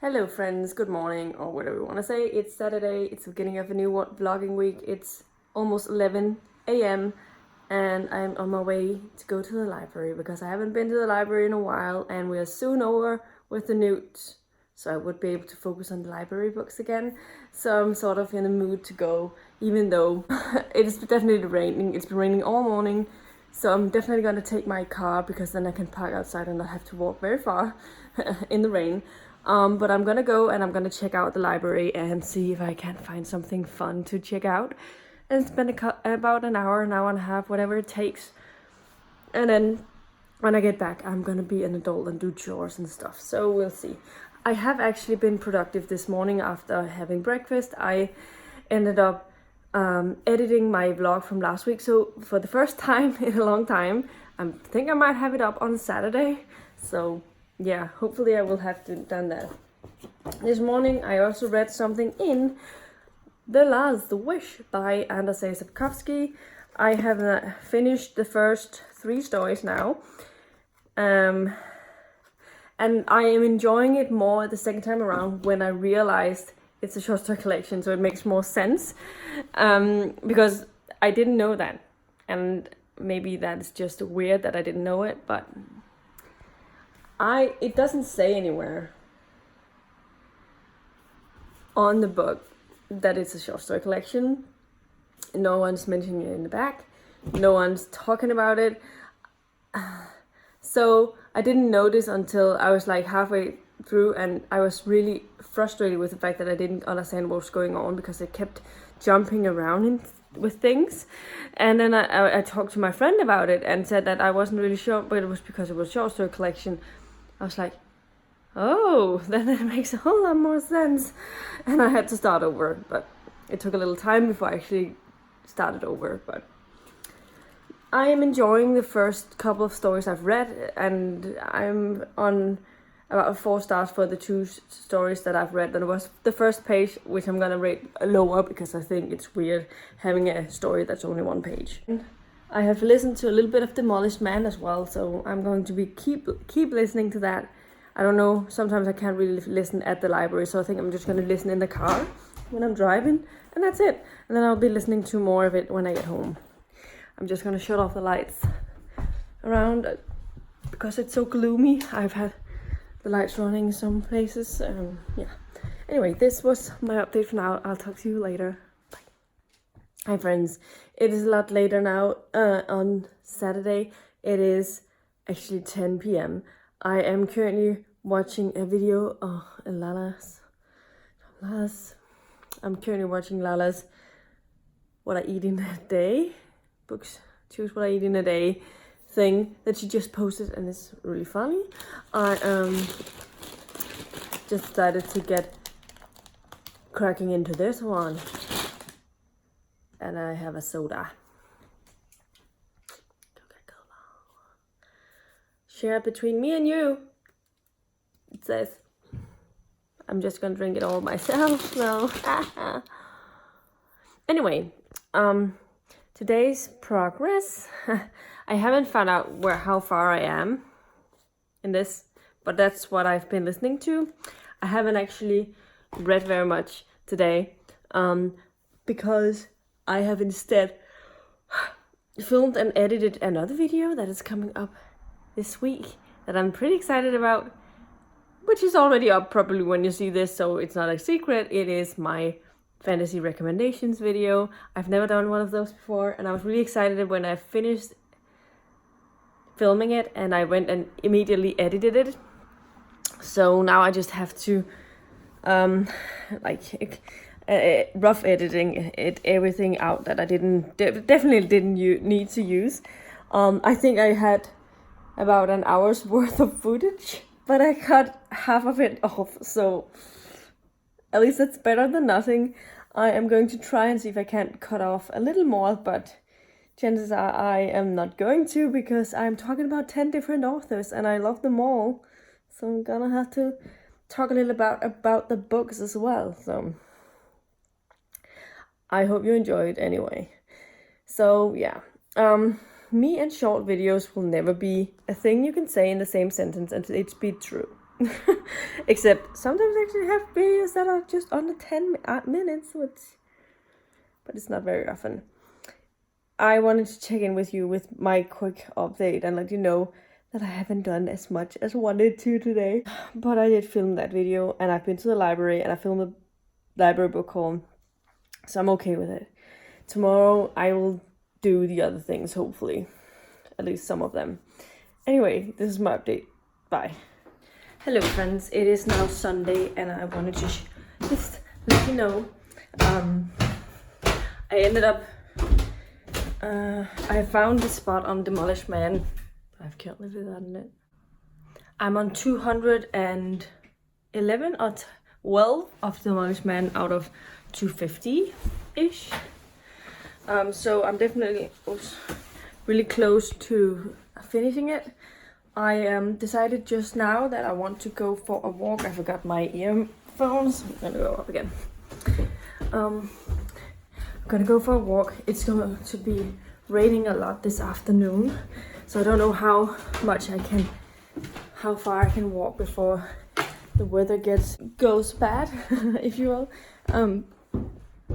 Hello friends, good morning, or whatever you want to say. It's Saturday, it's the beginning of a new vlogging week. It's almost 11 a.m. and I'm on my way to go to the library because I haven't been to the library in a while and we are soon over with the n.e.w.t.s. So I would be able to focus on the library books again. So I'm sort of in the mood to go, even though it is definitely raining. It's been raining all morning. So I'm definitely going to take my car because then I can park outside and not have to walk very far in the rain. But I'm gonna go and I'm gonna check out the library and see if I can find something fun to check out and spend about an hour and a half, whatever it takes. And then when I get back, I'm gonna be an adult and do chores and stuff. So we'll see. I have actually been productive this morning after having breakfast. I ended up editing my vlog from last week. So for the first time in a long time, I think I might have it up on Saturday. So yeah, hopefully I will have done that. This morning I also read something in The Last Wish by n.e.w.t.s. I have finished the first 3 stories now. And I am enjoying it more the second time around when I realized it's a short story collection, so it makes more sense. Because I didn't know that. And maybe that's just weird that I didn't know it, but it doesn't say anywhere on the book that it's a short story collection. No one's mentioning it in the back. No one's talking about it. So I didn't notice until I was like halfway through, and I was really frustrated with the fact that I didn't understand what was going on because it kept jumping around with things. And then I talked to my friend about it and said that I wasn't really sure, but it was because it was a short story collection. I was like, oh, then it makes a whole lot more sense. And I had to start over, but it took a little time before I actually started over. But I am enjoying the first couple of stories I've read, and I'm on about 4 stars for the 2 stories that I've read. And it was the first page, which I'm gonna rate lower because I think it's weird having a story that's only 1 page. I have listened to a little bit of Demolished as well, so I'm going to keep listening to that. I don't know, sometimes I can't really listen at the library, so I think I'm just going to listen in the car when I'm driving, and that's it. And then I'll be listening to more of it when I get home. I'm just going to shut off the lights around because it's so gloomy. I've had the lights running in some places. Yeah. Anyway, this was my update for now. I'll talk to you later. Hi friends, it is a lot later now on Saturday. It is actually 10 p.m. I am currently watching a video of Lala's. I'm currently watching Lala's What I Eat in a Day. Choose What I Eat in a Day thing that she just posted, and it's really funny. I just decided to get cracking into this one. And I have a soda. Share between me and you. It says. I'm just gonna drink it all myself, so. Anyway, today's progress. I haven't found out how far I am in this, but that's what I've been listening to. I haven't actually read very much today, because I have instead filmed and edited another video that is coming up this week that I'm pretty excited about, which is already up probably when you see this, so it's not a secret. It is my fantasy recommendations video. I've never done one of those before, and I was really excited when I finished filming it and I went and immediately edited it. So now I just have to rough editing everything out that I definitely didn't need to use. I think I had about an hour's worth of footage, but I cut half of it off, so at least it's better than nothing. I am going to try and see if I can't cut off a little more, but chances are I am not going to, because I'm talking about 10 different authors and I love them all. So I'm gonna have to talk a little about the books as well. So I hope you enjoyed anyway. So yeah, me and short videos will never be a thing you can say in the same sentence and it's be true. Except sometimes I actually have videos that are just under 10 minutes, but it's not very often. I wanted to check in with you with my quick update and let you know that I haven't done as much as wanted to today. But I did film that video, and I've been to the library and I filmed a library book haul, so I'm okay with it. Tomorrow I will do the other things, hopefully. At least some of them. Anyway, this is my update. Bye. Hello friends, it is now Sunday and I wanted to just let you know. I ended up, I found the spot on Demolished Man. I've currently done it. I'm on 211 or 12 of Demolished Man out of 250-ish. So I'm definitely really close to finishing it. I decided just now that I want to go for a walk. I forgot my earphones. I'm gonna go up again. I'm gonna go for a walk. It's going to be raining a lot this afternoon, so I don't know how far I can walk before the weather goes bad, if you will.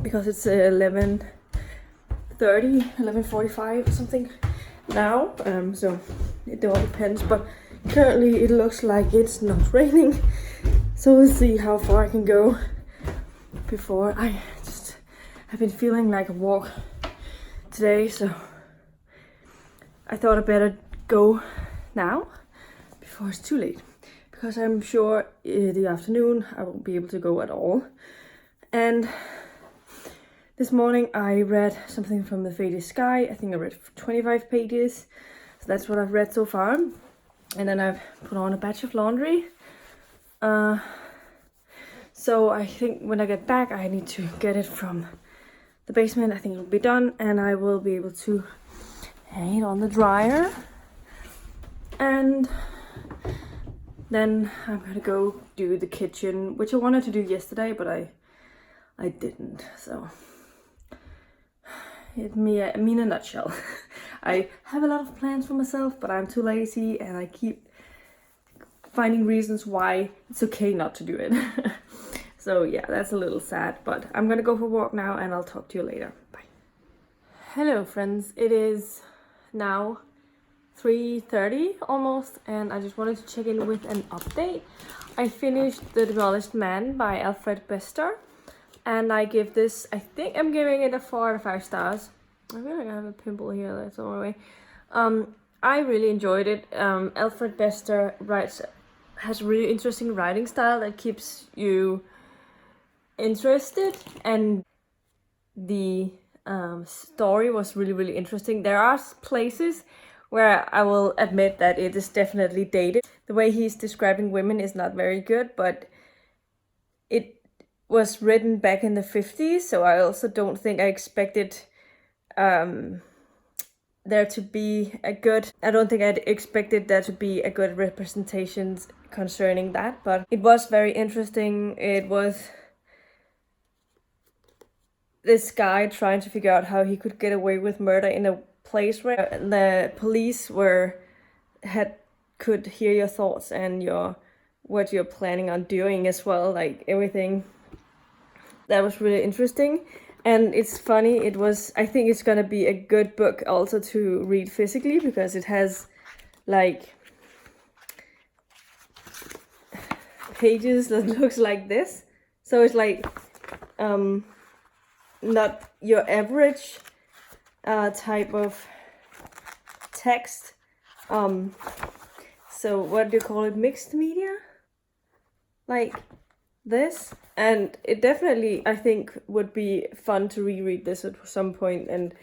Because it's 11:30, 11:45 something now, so it all depends, but currently it looks like it's not raining, so we'll see how far I can go before I've been feeling like a walk today, so I thought I'd better go now before it's too late, because I'm sure in the afternoon I won't be able to go at all. And this morning I read something from The Faded Sky. I think I read 25 pages. So that's what I've read so far. And then I've put on a batch of laundry. So I think when I get back, I need to get it from the basement. I think it'll be done and I will be able to hang it on the dryer. And then I'm gonna go do the kitchen, which I wanted to do yesterday, but I didn't, so. Me in a nutshell. I have a lot of plans for myself, but I'm too lazy and I keep finding reasons why it's okay not to do it. So yeah, that's a little sad, but I'm gonna go for a walk now and I'll talk to you later. Bye. Hello friends, it is now 3:30 almost, and I just wanted to check in with an update. I finished The Demolished Man by Alfred and I give this, I think I'm giving it a 4 out of 5 stars. I feel like I have a pimple here, that's on my way. I really enjoyed it. Alfred has really interesting writing style that keeps you interested, and the story was really interesting. There are places where I will admit that it is definitely dated. The way he's describing women is not very good, but it was written back in the 50s, so I also don't think I expected there to be a good... I don't think I'd expected there to be a good representation concerning that, but it was very interesting. It was this guy trying to figure out how he could get away with murder in a place where the police could hear your thoughts and what you're planning on doing as well, like everything. That was really interesting, and it's funny. I think it's gonna be a good book also to read physically, because it has like pages that looks like this. So it's like not your average type of text. So what do you call it? Mixed media? Like this. And it definitely, I think, would be fun to reread this at some point and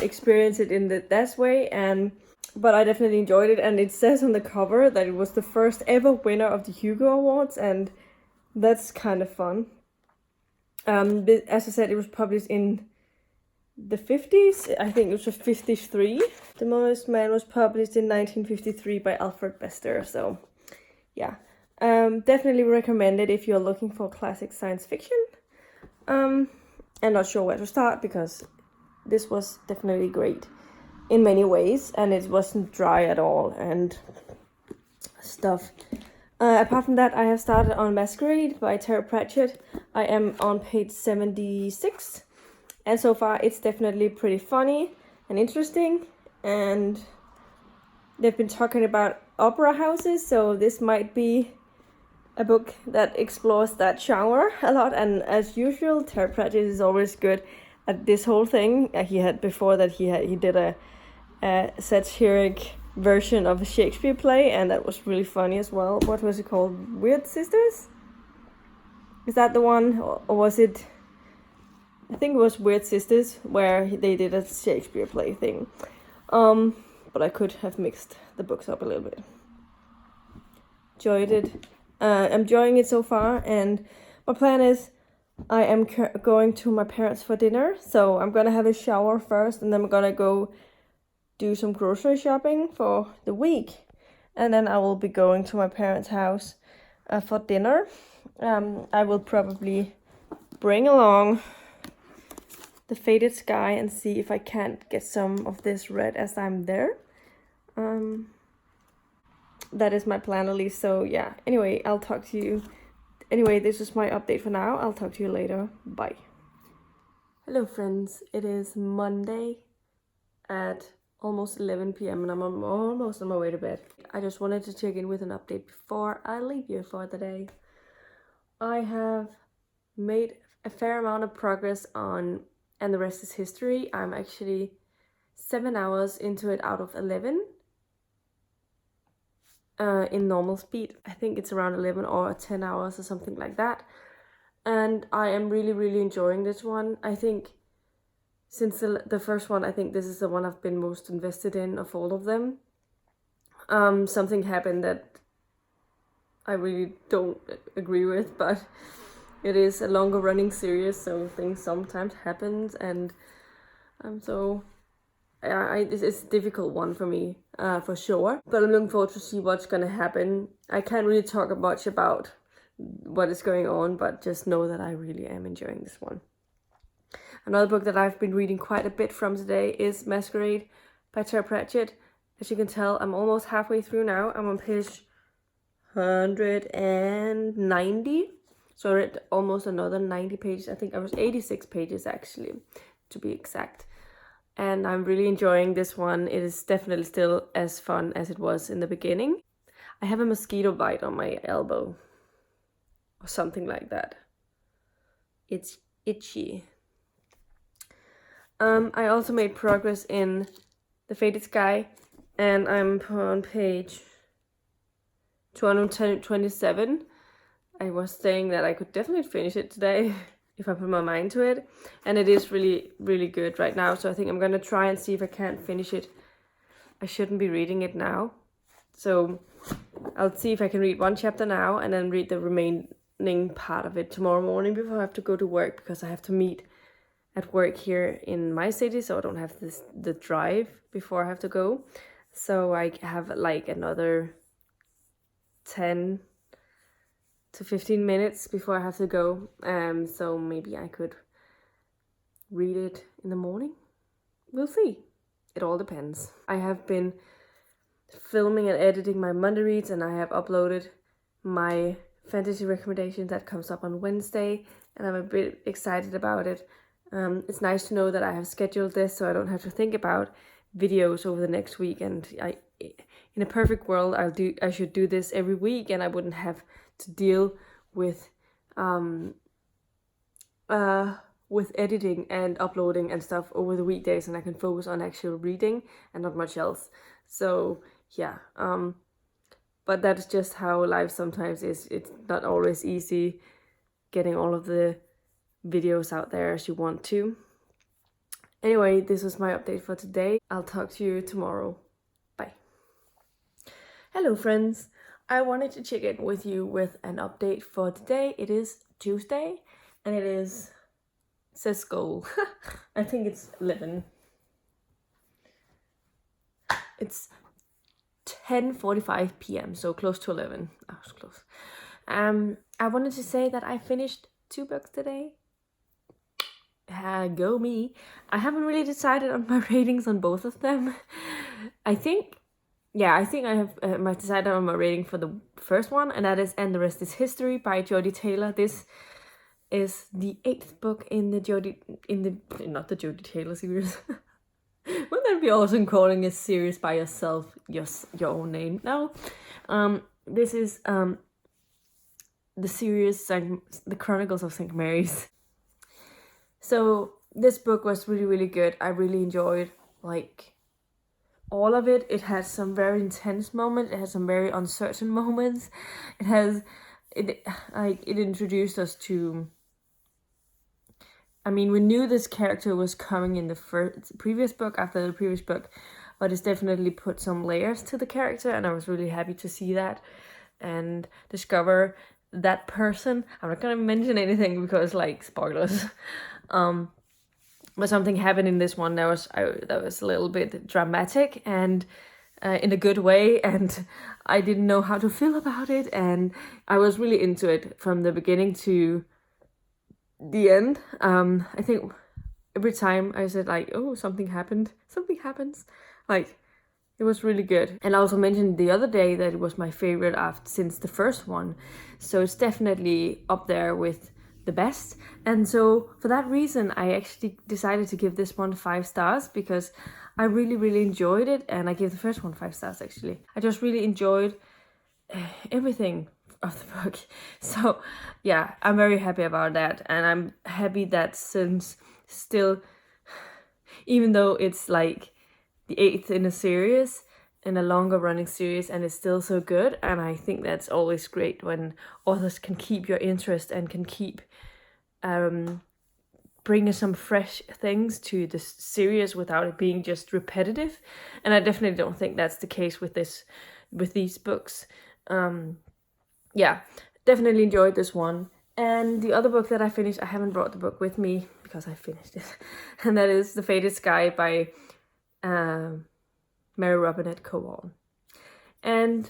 experience it in that way. But I definitely enjoyed it, and it says on the cover that it was the first ever winner of the Hugo Awards, and that's kind of fun. As I said, it was published in the 50s. I think it was 53. Demolished Man was published in 1953 by Alfred, so yeah. Definitely recommend it if you're looking for classic science fiction. And not sure where to start, because this was definitely great in many ways, and it wasn't dry at all and stuff. Apart from that, I have started on Masquerade by Terry Pratchett. I am on page 76, and so far it's definitely pretty funny and interesting, and they've been talking about opera houses, so this might be a book that explores that genre a lot. And as usual, Terry Pratchett is always good at this whole thing. He had before that he did a satiric version of a Shakespeare play, and that was really funny as well. What was it called? Weird Sisters? Is that the one, or was it? I think it was Weird Sisters, where they did a Shakespeare play thing. But I could have mixed the books up a little bit. Enjoyed it. I'm enjoying it so far, and my plan is I am going to my parents for dinner, so I'm gonna have a shower first, and then I'm gonna go do some grocery shopping for the week, and then I will be going to my parents' house for dinner. I will probably bring along The Faded Sky and see if I can't get some of this read as I'm there. That is my plan at least, so yeah. Anyway, I'll talk to you. Anyway, this is my update for now. I'll talk to you later. Bye. Hello friends, it is Monday at almost 11 p.m. and I'm almost on my way to bed. I just wanted to check in with an update before I leave you for the day. I have made a fair amount of progress on And the Rest is History. I'm actually 7 hours into it out of 11 in normal speed. I think it's around 11 or 10 hours or something like that. And I am really enjoying this one. I think since the first one, I think this is the one I've been most invested in of all of them. Something happened that I really don't agree with, but it is a longer running series, so things sometimes happen, and this is a difficult one for me, for sure. But I'm looking forward to see what's gonna happen. I can't really talk much about what is going on, but just know that I really am enjoying this one. Another book that I've been reading quite a bit from today is Masquerade by Terry Pratchett. As you can tell, I'm almost halfway through now. I'm on page 190. So I read almost another 90 pages. I think I was 86 pages actually, to be exact. And I'm really enjoying this one. It is definitely still as fun as it was in the beginning. I have a mosquito bite on my elbow, or something like that. It's itchy. I also made progress in The Faded Sky, and I'm on page 227. I was saying that I could definitely finish it today if I put my mind to it, and it is really good right now, so I think I'm gonna try and see if I can't finish it. I shouldn't be reading it now, so I'll see if I can read one chapter now and then read the remaining part of it tomorrow morning before I have to go to work, because I have to meet at work here in my city, so I don't have the drive before I have to go. So I have like another 10 to 15 minutes before I have to go. So maybe I could read it in the morning. We'll see. It all depends. I have been filming and editing my Monday reads, and I have uploaded my fantasy recommendation that comes up on Wednesday, and I'm a bit excited about it. It's nice to know that I have scheduled this so I don't have to think about videos over the next week, and in a perfect world I should do this every week, and I wouldn't have to deal with editing and uploading and stuff over the weekdays, and I can focus on actual reading and not much else. So yeah, but that's just how life sometimes is. It's not always easy getting all of the videos out there as you want to. Anyway, this was my update for today. I'll talk to you tomorrow. Bye. Hello friends. I wanted to check in with you with an update for today. It is Tuesday, and it says goal. I think it's 11. It's 10:45 p.m, so close to 11. I was close. I wanted to say that I finished 2 books today. Go me. I haven't really decided on my ratings on both of them. I think yeah, I think I have decided on my rating for the first one, and that is "And the Rest is History" by Jody Taylor. This is the 8th book in the not the Jody Taylor series. Wouldn't that be awesome, calling a series by yourself, your own name? No. This is the series The Chronicles of St. Mary's. So this book was really, really good. I really enjoyed like all of it. It had some very intense moments. It had some very uncertain moments. It introduced us to. I mean, we knew this character was coming in the previous book, after the previous book, but it's definitely put some layers to the character, and I was really happy to see that and discover that person. I'm not gonna mention anything because, like, spoilers. But something happened in this one that was a little bit dramatic and in a good way, and I didn't know how to feel about it, and I was really into it from the beginning to the end. I think every time I said like, oh, something happens, like, it was really good. And I also mentioned the other day that it was my favorite since the first one, so it's definitely up there with the best. And so for that reason, I actually decided to give this one 5 stars, because I really, really enjoyed it, and I gave the first one 5 stars actually. I just really enjoyed everything of the book. So yeah, I'm very happy about that, and I'm happy that since still, even though it's like the 8th in a series, in a longer running series, and it's still so good, and I think that's always great when authors can keep your interest and can keep bringing some fresh things to the series without it being just repetitive. And I definitely don't think that's the case with these books. Yeah, definitely enjoyed this one. And the other book that I finished, I haven't brought the book with me because I finished it, and that is The Fated Sky by Mary Robinette Kowall. And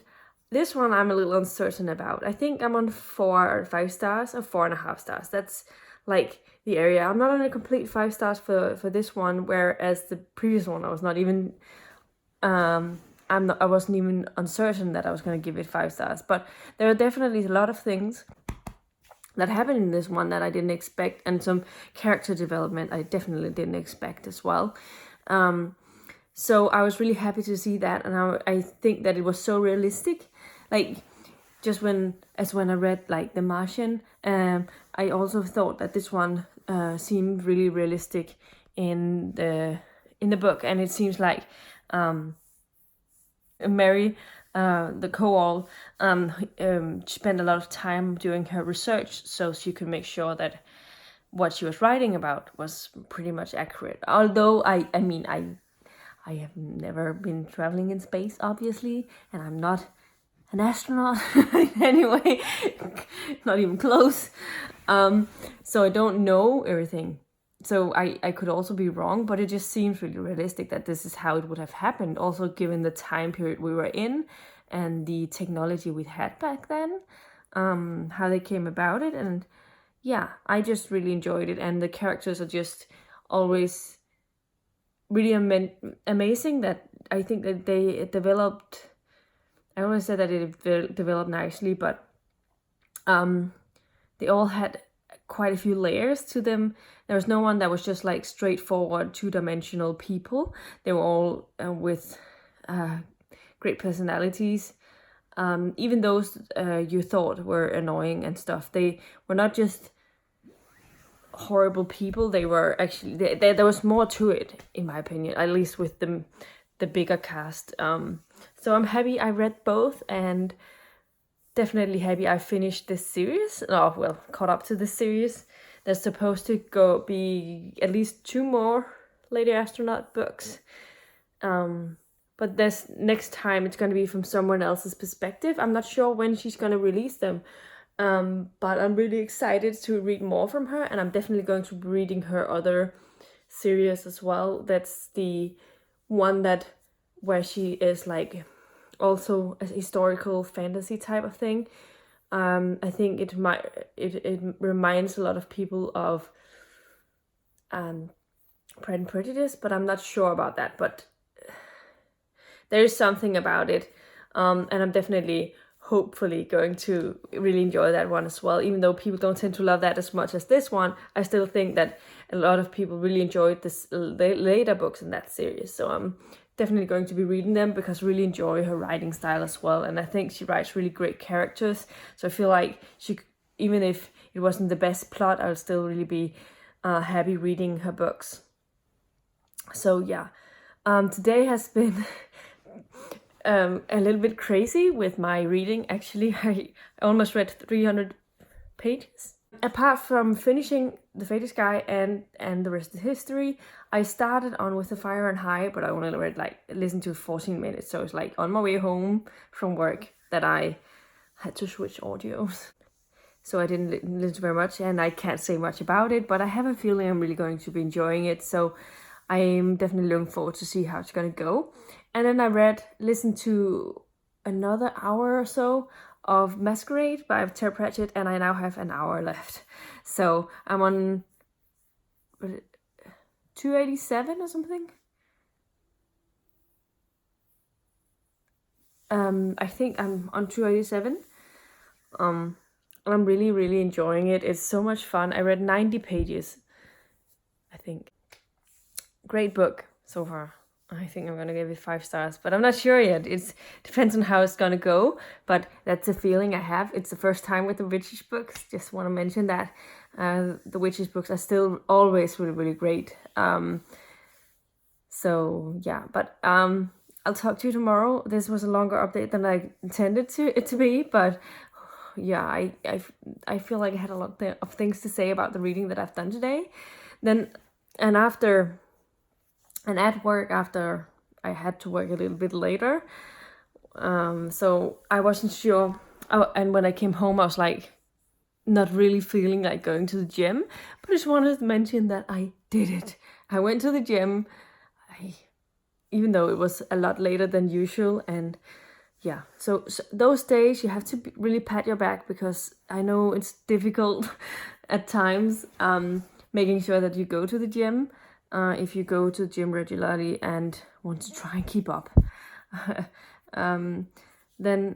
this one I'm a little uncertain about. I think I'm on 4 or 5 stars, or 4.5 stars. That's like the area. I'm not on a complete 5 stars for this one, whereas the previous one I was not even I wasn't even uncertain that I was going to give it 5 stars. But there are definitely a lot of things that happened in this one that I didn't expect, and some character development I definitely didn't expect as well. So I was really happy to see that, and I think that it was so realistic. Like, just when I read like The Martian, I also thought that this one seemed really realistic in the book, and it seems like Mary, the Kowall, spent a lot of time doing her research so she could make sure that what she was writing about was pretty much accurate. Although I have never been traveling in space, obviously, and I'm not an astronaut in any way, not even close. So I don't know everything. So I could also be wrong, but it just seems really realistic that this is how it would have happened, also given the time period we were in and the technology we had back then, how they came about it. And yeah, I just really enjoyed it, and the characters are just always really amazing. That I think that they developed, I always said that it developed nicely, but they all had quite a few layers to them. There was no one that was just like straightforward 2-dimensional people. They were all with great personalities. Even those you thought were annoying and stuff, they were not just horrible people. They were actually, there was more to it, in my opinion, at least with the bigger cast. So I'm happy I read both, and definitely happy I finished this series. Oh, well, caught up to this series. There's supposed to be at least 2 more Lady Astronaut books. But this next time it's going to be from someone else's perspective. I'm not sure when she's going to release them. But I'm really excited to read more from her, and I'm definitely going to be reading her other series as well. That's the one where she is like also a historical fantasy type of thing. I think it reminds a lot of people of Pride and Prejudice, but I'm not sure about that. But there is something about it, and I'm definitely hopefully going to really enjoy that one as well. Even though people don't tend to love that as much as this one, I still think that a lot of people really enjoyed this later books in that series. So I'm definitely going to be reading them because I really enjoy her writing style as well, and I think she writes really great characters. So I feel like she, even if it wasn't the best plot, I would still really be happy reading her books. So yeah, today has been a little bit crazy with my reading. Actually, I almost read 300 pages. Apart from finishing The Fated Sky and The Rest is History, I started on With the Fire and High, but I only read listened to 14 minutes. So it's like on my way home from work that I had to switch audios. So I didn't listen to very much, and I can't say much about it, but I have a feeling I'm really going to be enjoying it. So I'm definitely looking forward to see how it's gonna go. And then I listened to another hour or so of Masquerade by Terry Pratchett, and I now have an hour left. So I'm on 287 or something. I think I'm on 287. I'm really, really enjoying it. It's so much fun. I read 90 pages, I think. Great book so far. I think I'm gonna give it 5 stars, but I'm not sure yet. It depends on how it's gonna go, but that's a feeling I have. It's the first time with the Witches books. Just want to mention that the Witches books are still always really, really great. So yeah, but I'll talk to you tomorrow. This was a longer update than I intended it to be, but yeah, I feel like I had a lot of things to say about the reading that I've done today. And at work, after I had to work a little bit later, so I wasn't sure. Oh, and when I came home, I was like not really feeling like going to the gym, but I just wanted to mention that I did it. I went to the gym, even though it was a lot later than usual, and yeah, so those days you have to really pat your back, because I know it's difficult at times making sure that you go to the gym if you go to the gym regularly and want to try and keep up. Then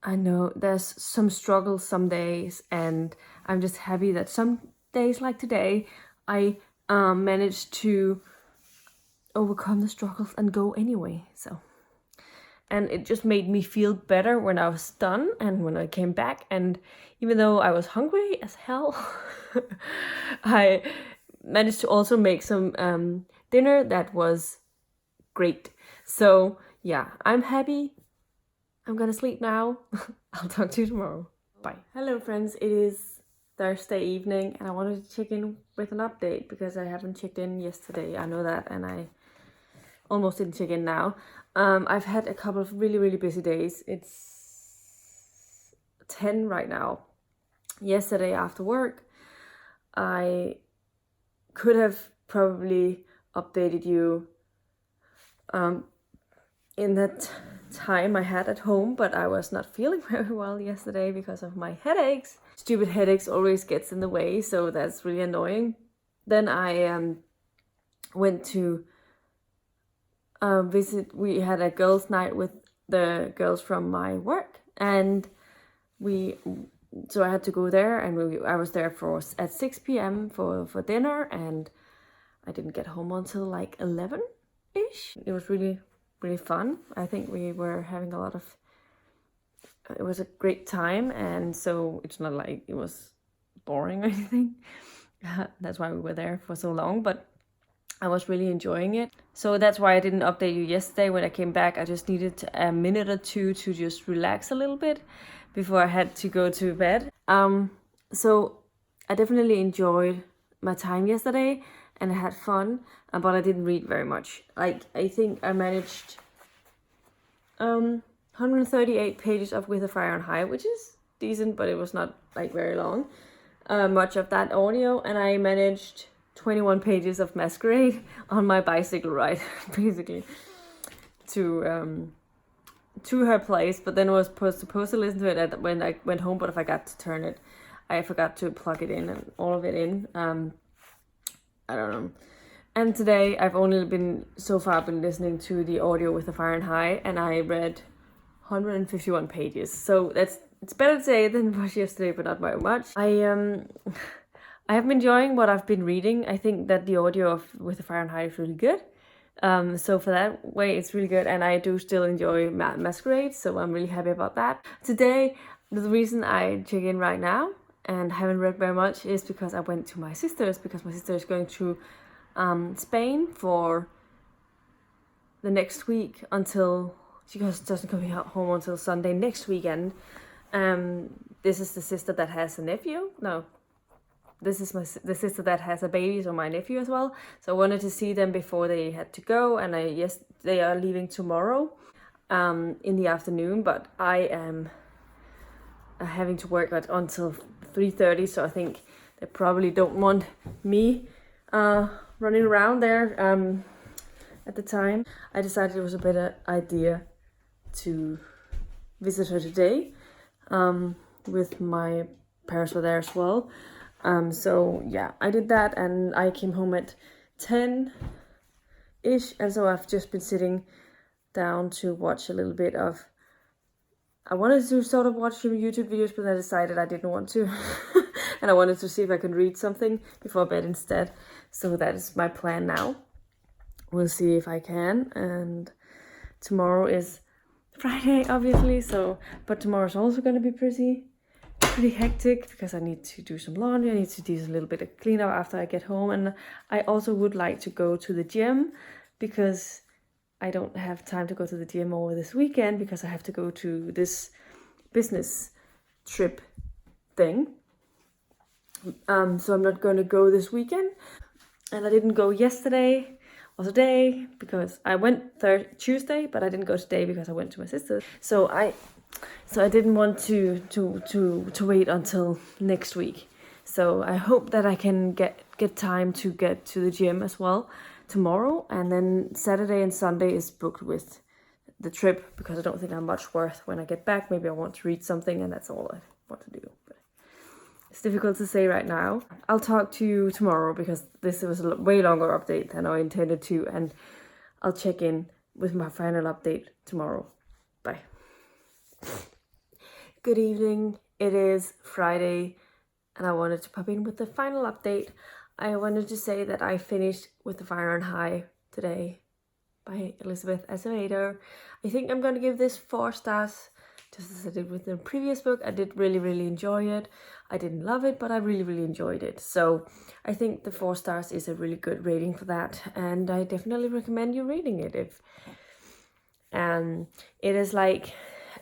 I know there's some struggles some days, and I'm just happy that some days like today I managed to overcome the struggles and go anyway. So, and it just made me feel better when I was done and when I came back. And even though I was hungry as hell, I managed to also make some dinner that was great. So yeah, I'm happy. I'm gonna sleep now. I'll talk to you tomorrow. Bye. Hello friends, it is Thursday evening, and I wanted to check in with an update because I haven't checked in yesterday. I know that, and I almost didn't check in now. I've had a couple of really, really busy days. It's 10 right now. Yesterday after work, I could have probably updated you in that time I had at home, but I was not feeling very well yesterday because of my headaches. Stupid headaches always gets in the way, so that's really annoying. Then I went to we had a girls' night with the girls from my work, and so I had to go there, and I was there at 6 p.m. for dinner, and I didn't get home until like 11-ish. It was really, really fun. I think we were having a lot of, it was a great time, and so it's not like it was boring or anything. That's why we were there for so long, but I was really enjoying it. So that's why I didn't update you yesterday. When I came back, I just needed a minute or two to just relax a little bit before I had to go to bed. So I definitely enjoyed my time yesterday, and I had fun, but I didn't read very much. Like, I think I managed 138 pages of With a Fire on High, which is decent, but it was not like very long. Much of that audio, and I managed 21 pages of Masquerade on my bicycle ride, basically, to her place. But then I was supposed to listen to it when I went home, but I forgot to turn it. I forgot to plug it in and all of it in. I don't know. And today I've only been listening to the audio with the Fahrenheit, and I read 151 pages. So it's better today than it was yesterday, but not very much. I have been enjoying what I've been reading. I think that the audio with the Fahrenheit is really good. So for that way, it's really good, and I do still enjoy Masquerade, so I'm really happy about that. Today, the reason I check in right now and haven't read very much is because I went to my sister's, because my sister is going to Spain for the next week until she doesn't come home until Sunday next weekend. This is the sister that has a nephew. No, this is the sister that has a baby, so my nephew as well. So I wanted to see them before they had to go, and they are leaving tomorrow in the afternoon, but I am having to work until 3:30, so I think they probably don't want me running around there at the time. I decided it was a better idea to visit her today with my parents were there as well. So yeah, I did that, and I came home at 10-ish, and so I've just been sitting down to watch a little bit of... I wanted to sort of watch some YouTube videos, but I decided I didn't want to. And I wanted to see if I could read something before bed instead. So that is my plan now. We'll see if I can. And tomorrow is Friday, obviously. But tomorrow's also going to be pretty hectic, because I need to do some laundry. I need to do a little bit of cleanup after I get home. And I also would like to go to the gym, because I don't have time to go to the gym over this weekend, because I have to go to this business trip thing. So I'm not going to go this weekend. And I didn't go yesterday or today, because I went Tuesday, but I didn't go today because I went to my sister's. So I didn't want to wait until next week. So I hope that I can get time to get to the gym as well tomorrow, and then Saturday and Sunday is booked with the trip, because I don't think I'm much worth when I get back. Maybe I want to read something, and that's all I want to do. But it's difficult to say right now. I'll talk to you tomorrow, because this was a way longer update than I intended to, and I'll check in with my final update tomorrow. Bye. Good evening. It is Friday, and I wanted to pop in with the final update. I wanted to say that I finished with The Fire and High today by Elizabeth Acevedo. I think I'm going to give this 4 stars, just as I did with the previous book. I did really, really enjoy it. I didn't love it, but I really, really enjoyed it. So I think the 4 stars is a really good rating for that, and I definitely recommend you reading it. It is like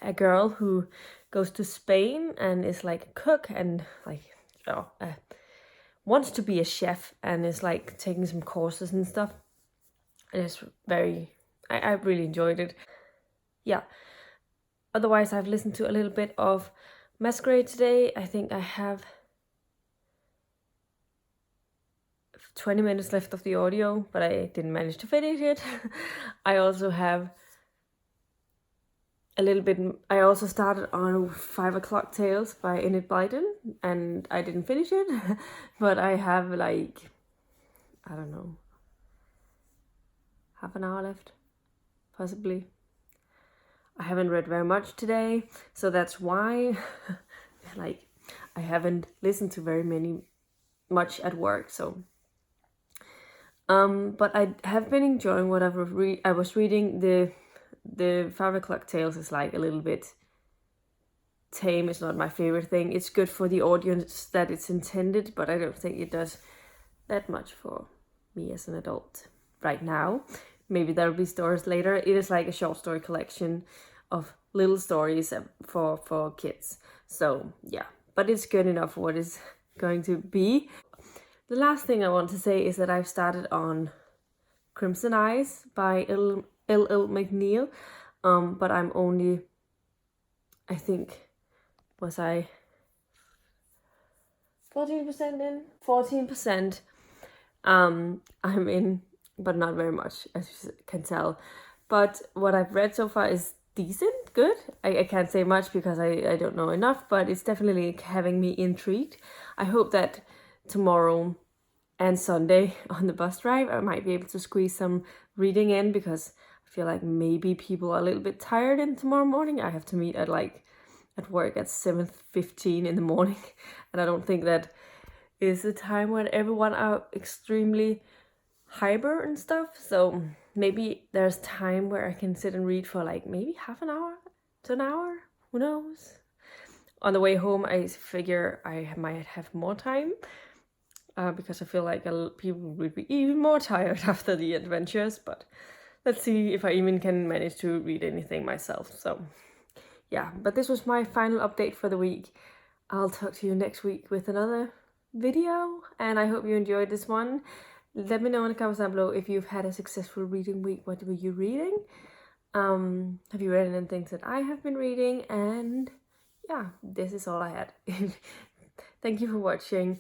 a girl who goes to Spain and is like a cook, and wants to be a chef, and is like taking some courses and stuff. And it's I really enjoyed it. Yeah. Otherwise, I've listened to a little bit of Masquerade today. I think I have 20 minutes left of the audio, but I didn't manage to finish it. I also have a little bit... I also started on 5 O'Clock Tales by n.e.w.t.s, and I didn't finish it. But I have I don't know, half an hour left, possibly. I haven't read very much today, so that's why I haven't listened to very much at work. So but I have been enjoying what I was reading. The 5 O'Clock Tales is like a little bit tame. It's not my favorite thing. It's good for the audience that it's intended, but I don't think it does that much for me as an adult right now. Maybe there'll be stories later. It is like a short story collection of little stories for kids. So yeah, but it's good enough for what it's going to be. The last thing I want to say is that I've started on Crimson Eyes by L.L. McNeil, but I'm only, I think, was I 14% in? 14%. I'm in, but not very much, as you can tell. But what I've read so far is decent, good. I can't say much because I don't know enough, but it's definitely having me intrigued. I hope that tomorrow And Sunday on the bus drive, I might be able to squeeze some reading in, because I feel like maybe people are a little bit tired in tomorrow morning. I have to meet at work at 7:15 in the morning, and I don't think that is the time when everyone are extremely hyper and stuff. So maybe there's time where I can sit and read for like maybe half an hour to an hour, who knows. On the way home, I figure I might have more time, because I feel like people would be even more tired after the adventures, but let's see if I even can manage to read anything myself. So yeah, but this was my final update for the week. I'll talk to you next week with another video, and I hope you enjoyed this one. Let me know in the comments down below if you've had a successful reading week. What were you reading? Have you read any things that I have been reading? And yeah, this is all I had. Thank you for watching.